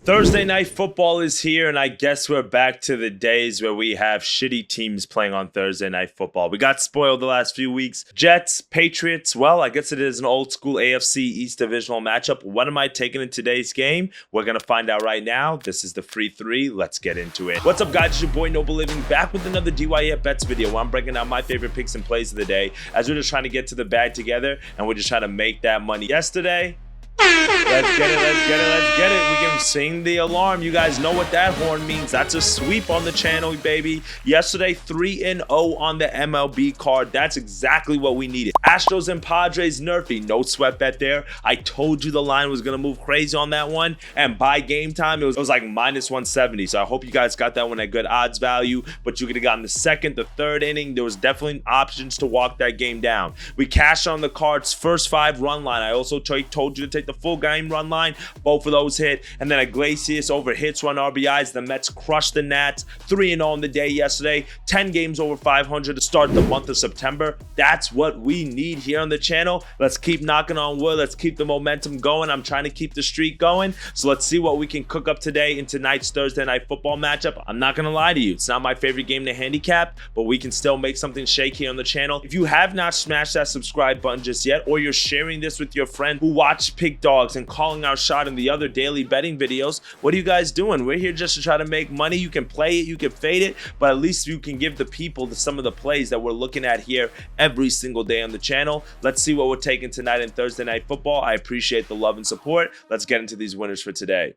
Thursday night football is here, and I guess we're back to the days where we have shitty teams playing on Thursday night football. We got spoiled the last few weeks. Jets, Patriots, well, I guess it is an old school AFC East divisional matchup. What am I taking in today's game? We're going to find out right now. This is the free three. Let's get into it. What's up, guys? It's your boy Noble Living back with another DYF Bets video where I'm breaking down my favorite picks and plays of the day as we're just trying to get to the bag together and we're just trying to make that money. Yesterday, let's get it. We can sing the alarm. You guys know what that horn means. That's a sweep on the channel, baby. Yesterday, 3-0 on the MLB card. That's exactly what we needed. Astros and Padres nerfy. No sweat bet there. I told you the line was going to move crazy on that one. And by game time, it was like minus 170. So I hope you guys got that one at good odds value. But you could have gotten the second, the third inning. There was definitely options to walk that game down. We cashed on the cards first 5 run line. I also told you to take the full game run line. Both of those hit. And then Iglesias over hits, run RBIs. The Mets crushed the Nats. 3-0 on the day yesterday. 10 games over 500 to start the month of September. That's what we need here on the channel. Let's keep knocking on wood. Let's keep the momentum going. I'm trying to keep the streak going. So let's see what we can cook up today in tonight's Thursday night football matchup. I'm not going to lie to you. It's not my favorite game to handicap, but we can still make something shake here on the channel. If you have not smashed that subscribe button just yet, or you're sharing this with your friend who watch Pick Dogs and calling our shot in the other daily betting videos, what are you guys doing? We're here just to try to make money. You can play it, you can fade it, but at least you can give the people some of the plays that we're looking at here every single day on the channel. Let's see what we're taking tonight in Thursday night football. I appreciate the love and support. Let's get into these winners for today.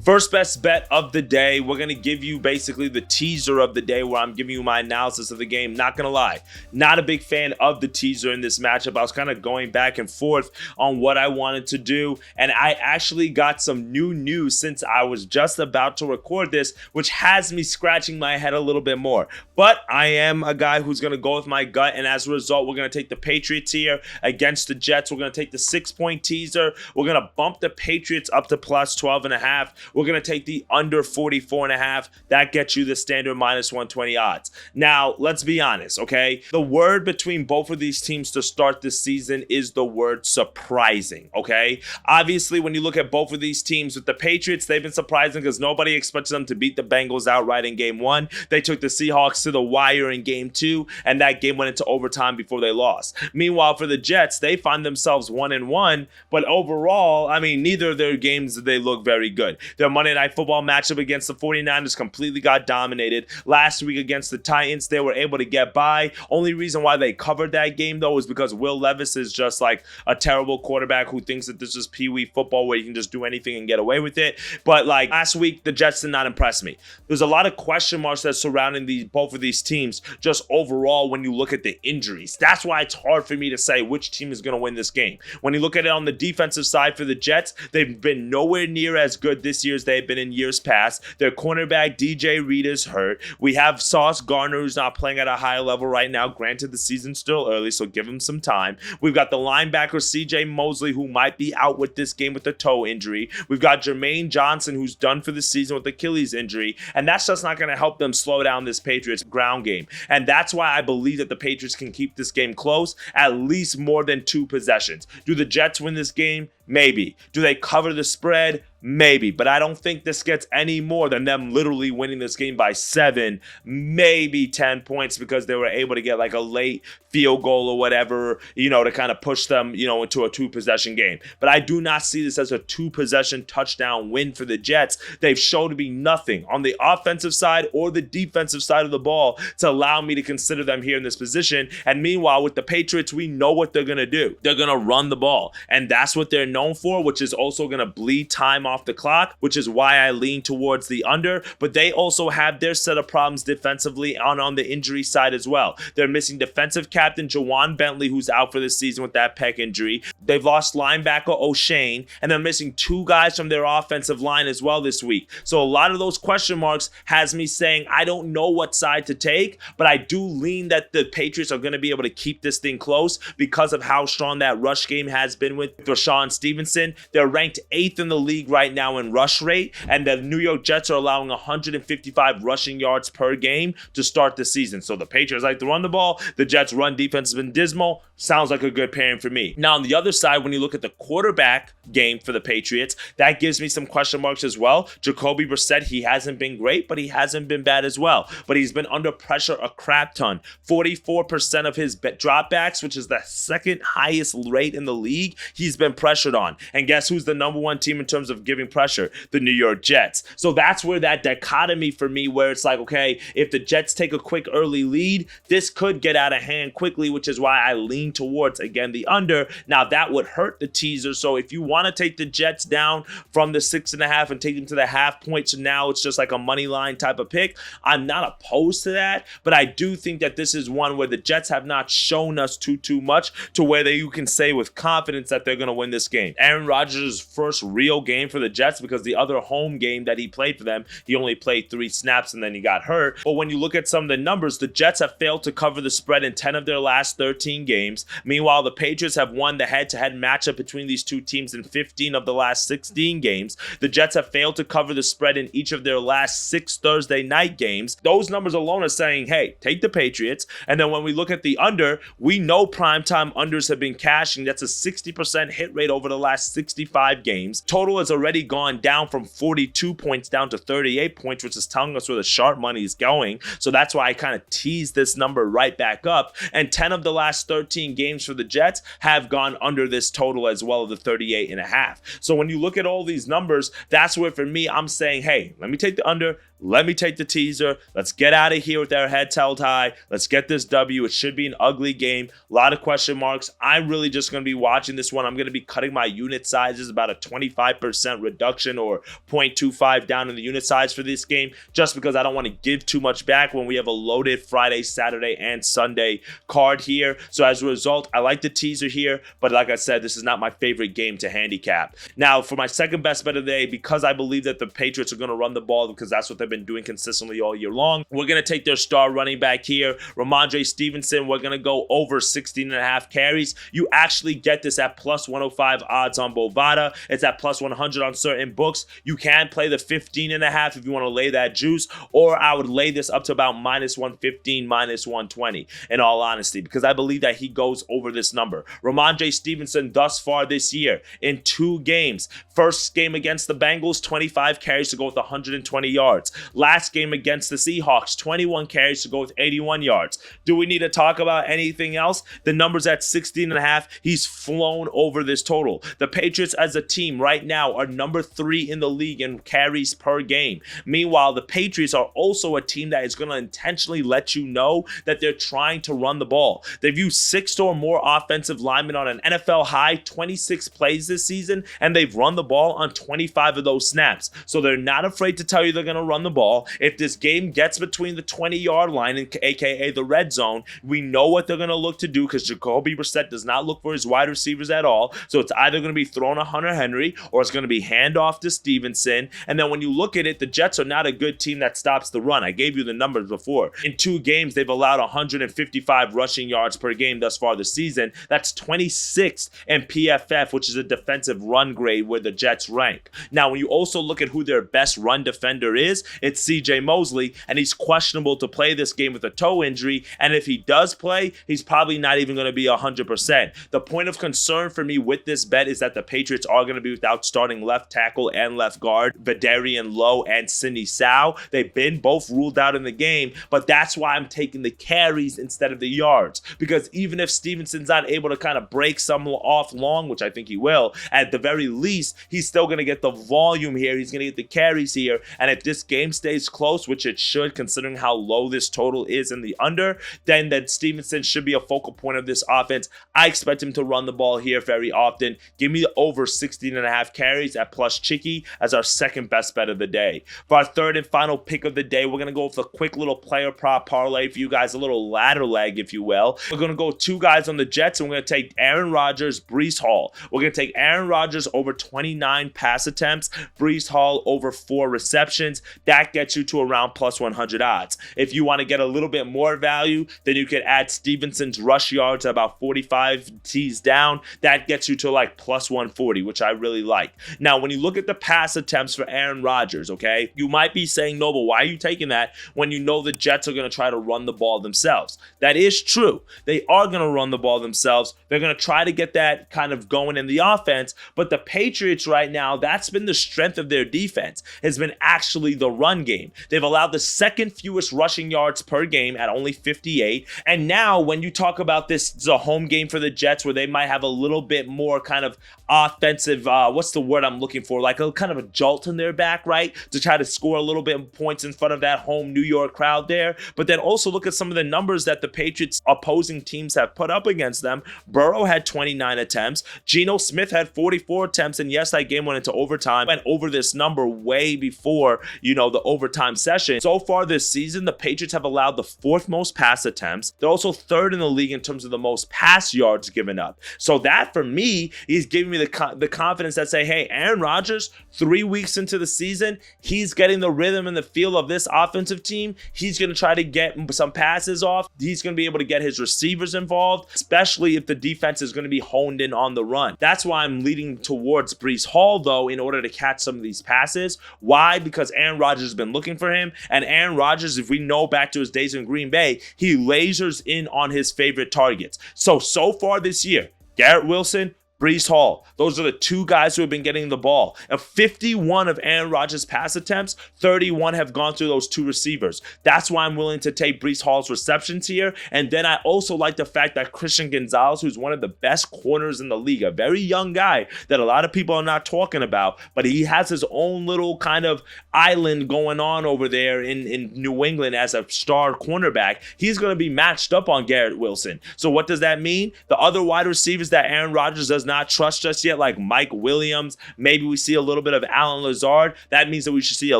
First best bet of the day, we're going to give you basically the teaser of the day where I'm giving you my analysis of the game. Not going to lie, not a big fan of the teaser in this matchup. I was kind of going back and forth on what I wanted to do, and I actually got some new news since I was just about to record this, which has me scratching my head a little bit more. But I am a guy who's going to go with my gut, and as a result, we're going to take the Patriots here against the Jets. We're going to take the 6-point teaser. We're going to bump the Patriots up to plus 12.5. We're going to take the under 44.5. That gets you the standard minus 120 odds. Now, let's be honest, okay? The word between both of these teams to start this season is the word surprising, okay? Obviously, when you look at both of these teams, with the Patriots, they've been surprising because nobody expected them to beat the Bengals outright in game 1. They took the Seahawks to the wire in game 2, and that game went into overtime before they lost. Meanwhile, for the Jets, they find themselves 1-1, but overall, I mean, neither of their games did they look very good. Their Monday night football matchup against the 49ers completely got dominated. Last week against the Titans, they were able to get by. Only reason why they covered that game, though, is because Will Levis is just like a terrible quarterback who thinks that this is pee-wee football where you can just do anything and get away with it. But like last week, the Jets did not impress me. There's a lot of question marks that surrounding both of these teams just overall when you look at the injuries. That's why it's hard for me to say which team is going to win this game. When you look at it on the defensive side for the Jets, they've been nowhere near as good this year as they've been in years past. Their cornerback DJ Reed is hurt. We have Sauce Gardner, who's not playing at a high level right now. Granted, the season's still early, so give him some time. We've got the linebacker CJ Mosley, who might be out with this game with a toe injury. We've got Jermaine Johnson, who's done for the season with Achilles injury, and that's just not going to help them slow down this Patriots ground game. And that's why I believe that the Patriots can keep this game close, at least more than 2 possessions. Do the Jets win this game? Maybe. Do they cover the spread? Maybe. But I don't think this gets any more than them literally winning this game by 7, maybe 10 points because they were able to get like a late field goal or whatever, to kind of push them, into a 2-possession game. But I do not see this as a 2-possession touchdown win for the Jets. They've shown to be nothing on the offensive side or the defensive side of the ball to allow me to consider them here in this position. And meanwhile, with the Patriots, we know what they're going to do. They're going to run the ball. And that's what they're known for, which is also going to bleed time off the clock, which is why I lean towards the under. But they also have their set of problems defensively on the injury side as well. They're missing defensive captain Jawan Bentley, who's out for this season with that pec injury. They've lost linebacker O'Shane, and they're missing 2 guys from their offensive line as well this week. So a lot of those question marks has me saying I don't know what side to take, but I do lean that the Patriots are going to be able to keep this thing close because of how strong that rush game has been with Rashawn Stevenson. They're ranked 8th in the league right right now in rush rate, and the New York Jets are allowing 155 rushing yards per game to start the season. So the Patriots like to run the ball. The Jets' run defense has been dismal. Sounds like a good pairing for me. Now, on the other side, when you look at the quarterback game for the Patriots, that gives me some question marks as well. Jacoby Brissett, he hasn't been great, but he hasn't been bad as well. But he's been under pressure a crap ton. 44% of his dropbacks, which is the second highest rate in the league, he's been pressured on. And guess who's the number one team in terms of giving pressure? The New York Jets. So that's where that dichotomy for me, where it's like, okay, if the Jets take a quick early lead, this could get out of hand quickly, which is why I lean towards, again, the under. Now, that would hurt the teaser. So if you want to take the Jets down from the 6.5 and take them to the half point, so now it's just like a money line type of pick, I'm not opposed to that, but I do think that this is one where the Jets have not shown us too much to where you can say with confidence that they're going to win this game. Aaron Rodgers' first real game for the Jets, because the other home game that he played for them, he only played 3 snaps and then he got hurt. But when you look at some of the numbers, the Jets have failed to cover the spread in 10 of their last 13 games. Meanwhile, the Patriots have won the head-to-head matchup between these two teams in 15 of the last 16 games. The Jets have failed to cover the spread in each of their last 6 Thursday night games. Those numbers alone are saying, hey, take the Patriots. And then when we look at the under, we know primetime unders have been cashing. That's a 60% hit rate over the last 65 games. Total has already gone down from 42 points down to 38 points, which is telling us where the sharp money is going. So that's why I kind of teased this number right back up. And 10 of the last 13 games for the Jets have gone under this total as well, of the 38.5. So when you look at all these numbers, that's where for me, I'm saying, hey, let me take the under. Let me take the teaser. Let's get out of here with our heads held high. Let's get this W. It should be an ugly game. A lot of question marks. I'm really just going to be watching this one. I'm going to be cutting my unit sizes, about a 25% reduction or 0.25 down in the unit size for this game, just because I don't want to give too much back when we have a loaded Friday, Saturday, and Sunday card here. So as a result, I like the teaser here, but like I said, this is not my favorite game to handicap. Now, for my second best bet of the day, because I believe that the Patriots are going to run the ball, because that's what they've been doing consistently all year long, we're going to take their star running back here, Ramondre Stevenson. We're going to go over 16.5 carries. You actually get this at plus 105 odds on Bovada. It's at plus 100 on certain books. You can play the 15.5 if you want to lay that juice, or I would lay this up to about minus 115, minus 120, in all honesty, because I believe that he goes over this number. Ramondre Stevenson thus far this year in 2 games. First game against the Bengals, 25 carries to go with 120 yards. Last game against the Seahawks, 21 carries to go with 81 yards. Do we need to talk about anything else? The number's at 16.5. He's flown over this total. The Patriots as a team right now are number 3 in the league in carries per game. Meanwhile, the Patriots are also a team that is going to intentionally let you know that they're trying to run the ball. They've used 6 or more offensive linemen on an NFL high 26 plays this season, and they've run the ball on 25 of those snaps. So they're not afraid to tell you they're going to run the ball. If this game gets between the 20-yard line, aka the red zone, we know what they're going to look to do, because Jacoby Brissett does not look for his wide receivers at all. So it's either going to be thrown to Hunter Henry, or it's going to be handoff to Stevenson. And then when you look at it, the Jets are not a good team that stops the run. I gave you the numbers before. In 2 games, they've allowed 155 rushing yards per game thus far this season. That's 26th in PFF, which is a defensive run grade where the Jets rank. Now, when you also look at who their best run defender is, it's CJ Mosley, and he's questionable to play this game with a toe injury. And if he does play, he's probably not even going to be 100%. The point of concern for me with this bet is that the Patriots are going to be without starting left tackle and left guard, Vidarian Lowe and Sidney Sow. They've been both ruled out in the game, but that's why I'm taking the carries instead of the yards. Because even if Stevenson's not able to kind of break some off long, which I think he will, at the very least, he's still going to get the volume here. He's going to get the carries here. And if this game stays close, which it should, considering how low this total is in the under, then that Stevenson should be a focal point of this offense. I expect him to run the ball here very often. Give me the over 16.5 carries at plus Chicky as our second best bet of the day. For our third and final pick of the day, we're going to go with a quick little player prop parlay for you guys, a little ladder leg, if you will. We're going to go 2 guys on the Jets, and we're going to take Aaron Rodgers, Breece Hall. We're going to take Aaron Rodgers over 29 pass attempts, Breece Hall over 4 receptions. That that gets you to around plus 100 odds. If you want to get a little bit more value, then you could add Stevenson's rush yards at about 45 T's down. That gets you to like plus 140, which I really like. Now, when you look at the pass attempts for Aaron Rodgers, okay, you might be saying, no, but why are you taking that when you know the Jets are going to try to run the ball themselves? That is true. They are going to run the ball themselves. They're going to try to get that kind of going in the offense, but the Patriots right now, that's been the strength of their defense, has been actually the run game. They've allowed the second fewest rushing yards per game at only 58. And now when you talk about this is a home game for the Jets where they might have a little bit more kind of offensive, what's the word I'm looking for? Like a kind of a jolt in their back, right? To try to score a little bit of points in front of that home New York crowd there. But then also look at some of the numbers that the Patriots opposing teams have put up against them. Burrow had 29 attempts. Geno Smith had 44 attempts. And yes, that game went into overtime. Went over this number way before, the overtime session. So far this season, the Patriots have allowed the fourth most pass attempts. They're also third in the league in terms of the most pass yards given up. So that for me is giving me the confidence that say, hey, Aaron Rodgers, 3 weeks into the season, he's getting the rhythm and the feel of this offensive team. He's going to try to get some passes off. He's going to be able to get his receivers involved, especially if the defense is going to be honed in on the run. That's why I'm leading towards Breece Hall, though, in order to catch some of these passes. Why? Because Aaron Rodgers has been looking for him. And Aaron Rodgers, if we know back to his days in Green Bay, he lasers in on his favorite targets. So far this year, Garrett Wilson, Breece Hall. Those are the two guys who have been getting the ball. Of 51 of Aaron Rodgers' pass attempts, 31 have gone through those two receivers. That's why I'm willing to take Breece Hall's receptions here. And then I also like the fact that Christian Gonzalez, who's one of the best corners in the league, a very young guy that a lot of people are not talking about, but he has his own little kind of island going on over there in New England as a star cornerback. He's going to be matched up on Garrett Wilson. So what does that mean? The other wide receivers that Aaron Rodgers does not trust just yet, like Mike Williams, maybe we see a little bit of Allen Lazard. That means that we should see a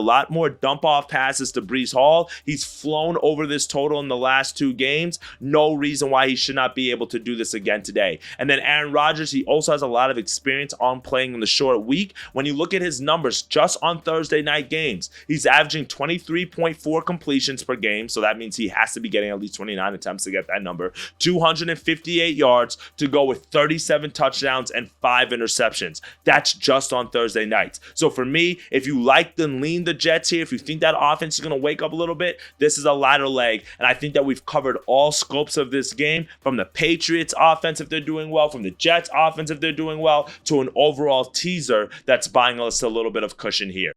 lot more dump-off passes to Breece Hall. He's flown over this total in the last 2 games. No reason why he should not be able to do this again today. And then Aaron Rodgers, he also has a lot of experience on playing in the short week. When you look at his numbers just on Thursday night games, he's averaging 23.4 completions per game, so that means he has to be getting at least 29 attempts to get that number. 258 yards to go with 37 touchdowns and 5 interceptions. That's just on Thursday nights. So for me, if you like and lean the Jets here, if you think that offense is going to wake up a little bit, this is a lighter leg. And I think that we've covered all scopes of this game, from the Patriots offense if they're doing well, from the Jets offense if they're doing well, to an overall teaser that's buying us a little bit of cushion here.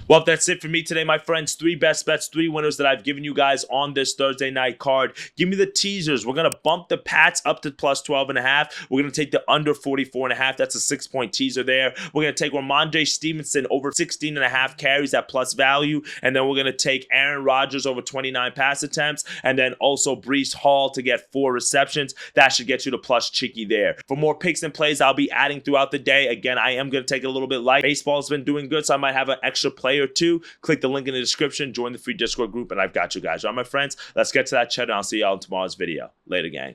Well, that's it for me today, my friends. 3 best bets, 3 winners that I've given you guys on this Thursday night card. Give me the teasers. We're going to bump the Pats up to plus 12.5. We're going to take the under 44.5. That's a 6-point teaser there. We're going to take Ramondre Stevenson over 16.5 carries at plus value. And then we're going to take Aaron Rodgers over 29 pass attempts. And then also Breece Hall to get 4 receptions. That should get you to plus chicky there. For more picks and plays, I'll be adding throughout the day. Again, I am going to take it a little bit light. Baseball's been doing good, so I might have an extra play or 2. Click the link in the description, join the free Discord group, and I've got you guys. All right, my friends, let's get to that chat, and I'll see y'all in tomorrow's video. Later, gang.